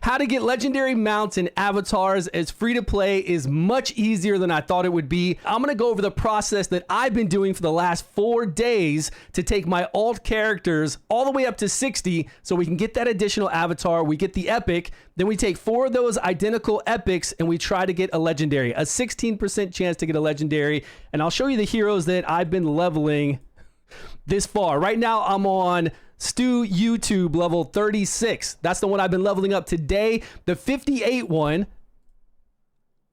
How to get legendary mounts and avatars as free to play is much easier than I thought it would be. I'm going to go over the process that I've been doing for the last 4 days to take my alt characters all the way up to 60 so we can get that additional avatar. We get the epic, then we take 4 of those identical epics and we try to get a legendary, a 16% chance to get a legendary. And I'll show you the heroes that I've been leveling this far. Right now I'm on StewGaming level 36. That's the one I've been leveling up today. The 58 one,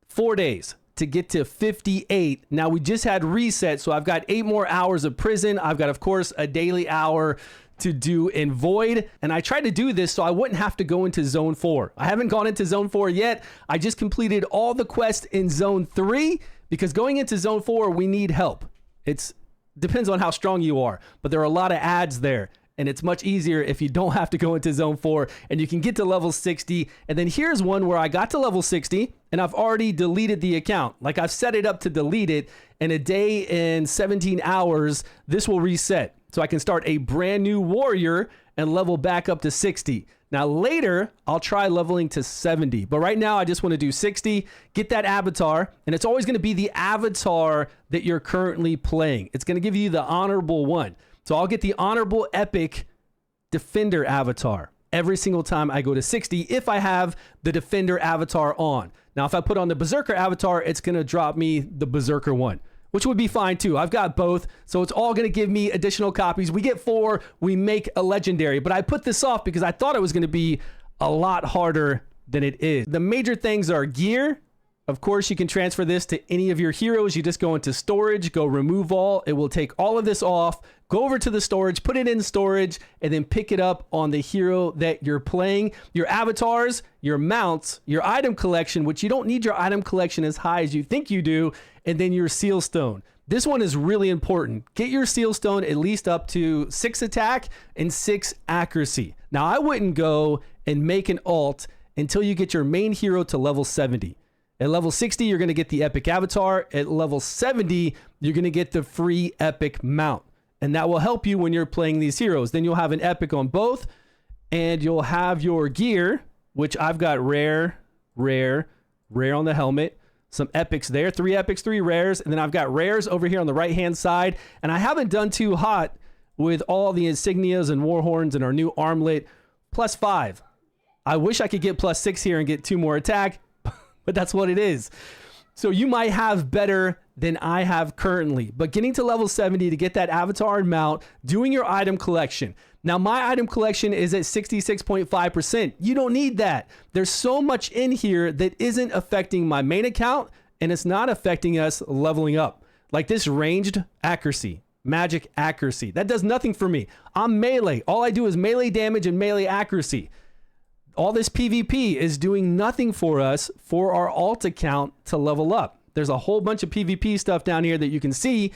4 days to get to 58. Now we just had reset, so I've got 8 more hours of prison. I've got, of course, a daily hour to do in Void, and I tried to do this so I wouldn't have to go into Zone 4. I haven't gone into Zone 4 yet. I just completed all the quests in Zone 3 because going into Zone 4, we need help. It depends on how strong you are, but there are a lot of ads there. And it's much easier if you don't have to go into Zone 4 and you can get to level 60. And then here's one where I got to level 60 and I've already deleted the account. Like I've set it up to delete it. In a day and 17 hours, this will reset. So I can start a brand new warrior and level back up to 60. Now later, I'll try leveling to 70. But right now, I just want to do 60, get that avatar. And it's always going to be the avatar that you're currently playing. It's going to give you the honorable one. So I'll get the honorable epic defender avatar every single time I go to 60 if I have the defender avatar on. Now, if I put on the berserker avatar, it's going to drop me the berserker one, which would be fine too. I've got both, so it's all going to give me additional copies. We get 4, we make a legendary, but I put this off because I thought it was going to be a lot harder than it is. The major things are gear. Of course, you can transfer this to any of your heroes. You just go into storage, go remove all. It will take all of this off, go over to the storage, put it in storage, and then pick it up on the hero that you're playing. Your avatars, your mounts, your item collection, which you don't need your item collection as high as you think you do, and then your seal stone. This one is really important. Get your seal stone at least up to 6 attack and 6 accuracy. Now, I wouldn't go and make an alt until you get your main hero to level 70. At level 60, you're going to get the epic avatar. At level 70, you're going to get the free epic mount. And that will help you when you're playing these heroes. Then you'll have an epic on both. And you'll have your gear, which I've got rare on the helmet. Some epics there. 3 epics, 3 rares. And then I've got rares over here on the right-hand side. And I haven't done too hot with all the insignias and war horns and our new armlet. +5. I wish I could get +6 here and get 2 more attack. But that's what it is. So you might have better than I have currently. But getting to level 70 to get that avatar and mount, doing your item collection. Now, my item collection is at 66.5%. You don't need that. There's so much in here that isn't affecting my main account, and it's not affecting us leveling up. Like this ranged accuracy, magic accuracy. That does nothing for me. I'm melee. All I do is melee damage and melee accuracy. All this PvP is doing nothing for us for our alt account to level up. There's a whole bunch of PvP stuff down here that you can see.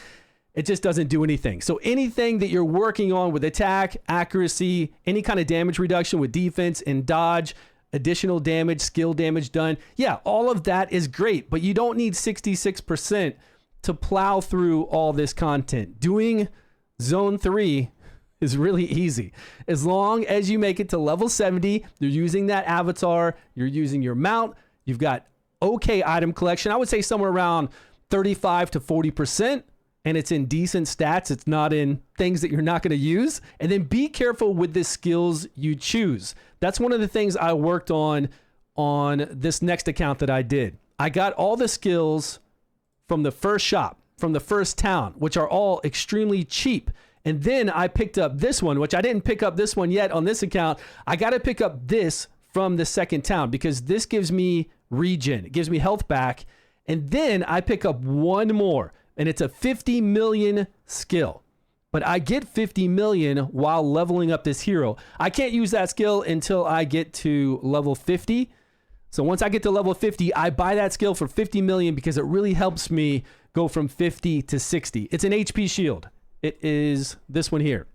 It just doesn't do anything. So anything that you're working on with attack, accuracy, any kind of damage reduction with defense and dodge, additional damage, skill damage done. Yeah, all of that is great, but you don't need 66% to plow through all this content. Doing Zone 3 is really easy. As long as you make it to level 70, you're using that avatar, you're using your mount, you've got okay item collection. I would say somewhere around 35 to 40%, and it's in decent stats. It's not in things that you're not going to use. And then be careful with the skills you choose. That's one of the things I worked on this next account that I did. I got all the skills from the first shop, from the first town, which are all extremely cheap. And then I picked up this one, which I didn't pick up this one yet on this account. I got to pick up this from the second town because this gives me regen. It gives me health back. And then I pick up one more, and it's a 50 million skill. But I get 50 million while leveling up this hero. I can't use that skill until I get to level 50. So once I get to level 50, I buy that skill for 50 million because it really helps me go from 50 to 60. It's an HP shield. It is this one here.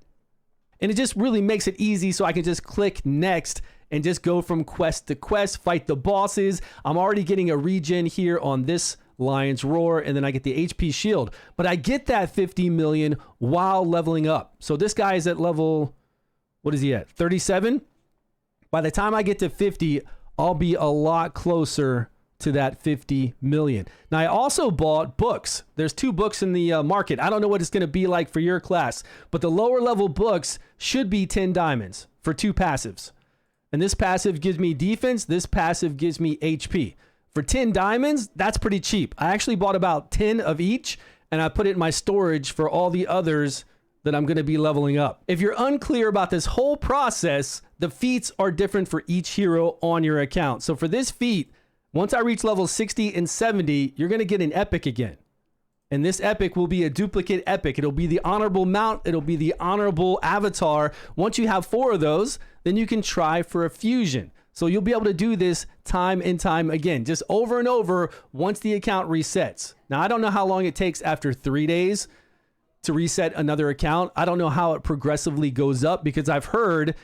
And it just really makes it easy so I can just click next and just go from quest to quest, fight the bosses. I'm already getting a regen here on this Lion's Roar, and then I get the HP shield. But I get that 50 million while leveling up. So this guy is at level, what is he at? 37? By the time I get to 50, I'll be a lot closer to that 50 million. Now, I also bought books. There's 2 books in the market. I don't know what it's going to be like for your class, but the lower level books should be 10 diamonds for 2 passives. And this passive gives me defense. This passive gives me HP. For 10 diamonds, that's pretty cheap. I actually bought about 10 of each, and I put it in my storage for all the others that I'm going to be leveling up. If you're unclear about this whole process, the feats are different for each hero on your account. So for this feat, once I reach level 60 and 70, you're going to get an epic again. And this epic will be a duplicate epic. It'll be the honorable mount. It'll be the honorable avatar. Once you have 4 of those, then you can try for a fusion. So you'll be able to do this time and time again, just over and over once the account resets. Now, I don't know how long it takes after 3 days to reset another account. I don't know how it progressively goes up, because I've heard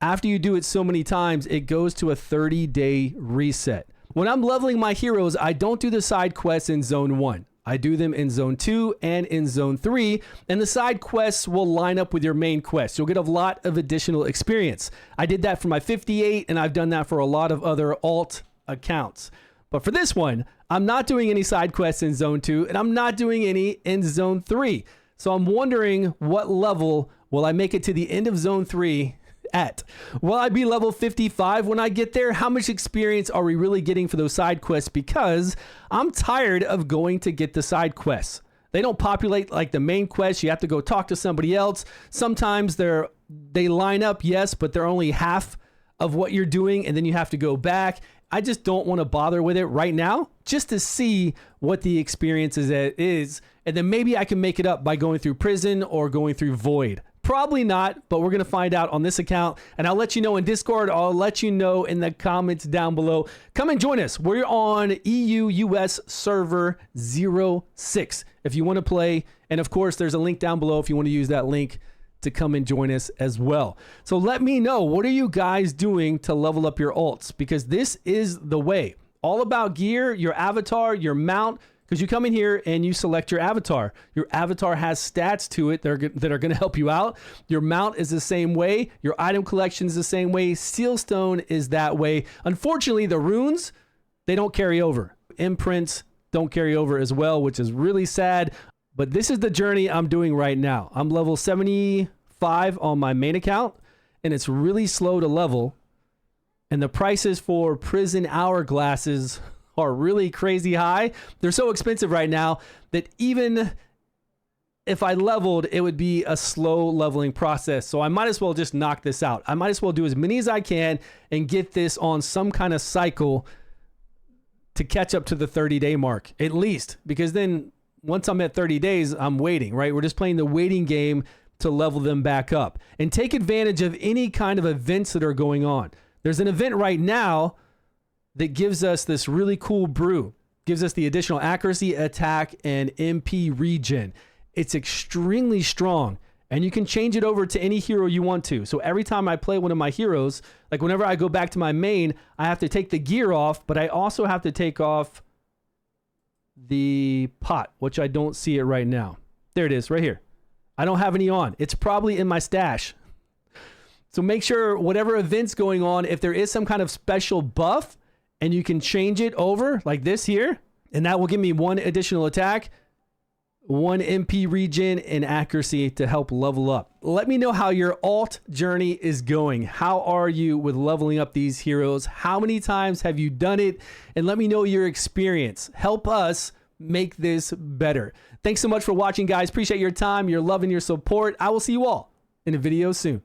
after you do it so many times, it goes to a 30-day reset. When I'm leveling my heroes, I don't do the side quests in Zone 1. I do them in Zone 2 and in Zone 3, and the side quests will line up with your main quest. You'll get a lot of additional experience. I did that for my 58, and I've done that for a lot of other alt accounts. But for this one, I'm not doing any side quests in Zone 2, and I'm not doing any in Zone 3. So I'm wondering, what level will I make it to the end of Zone 3 at? Will I be level 55 when I get there? How much experience are we really getting for those side quests? Because I'm tired of going to get the side quests. They don't populate like the main quest. You have to go talk to somebody else. Sometimes they line up, yes, but they're only half of what you're doing, and then you have to go back. I just don't want to bother with it right now, just to see what the experience is, and then maybe I can make it up by going through prison or going through void. Probably not, but we're going to find out on this account, and I'll let you know in Discord. I'll let you know in the comments down below. Come and join us. We're on EU-US server 06 if you want to play, and of course, there's a link down below if you want to use that link to come and join us as well. So let me know, what are you guys doing to level up your alts? Because this is the way. All about gear, your avatar, your mount, because you come in here and you select your avatar. Your avatar has stats to it that are going to help you out. Your mount is the same way. Your item collection is the same way. Sealstone is that way. Unfortunately, the runes, they don't carry over. Imprints don't carry over as well, which is really sad. But this is the journey I'm doing right now. I'm level 75 on my main account, and it's really slow to level. And the prices for prison hourglasses are really crazy high. They're so expensive right now that even if I leveled, it would be a slow leveling process. So I might as well just knock this out. I might as well do as many as I can and get this on some kind of cycle to catch up to the 30-day mark, at least, because then once I'm at 30 days, I'm waiting, right? We're just playing the waiting game to level them back up and take advantage of any kind of events that are going on. There's an event right now that gives us this really cool brew, gives us the additional accuracy, attack, and MP regen. It's extremely strong, and you can change it over to any hero you want to. So every time I play one of my heroes, like whenever I go back to my main, I have to take the gear off, but I also have to take off the pot, which I don't see it right now. There it is, right here. I don't have any on. It's probably in my stash. So make sure whatever event's going on, if there is some kind of special buff and you can change it over like this here, and that will give me 1 additional attack, 1 MP regen, and accuracy to help level up. Let me know how your alt journey is going. How are you with leveling up these heroes? How many times have you done it? And let me know your experience. Help us make this better. Thanks so much for watching, guys. Appreciate your time, your love, and your support. I will see you all in a video soon.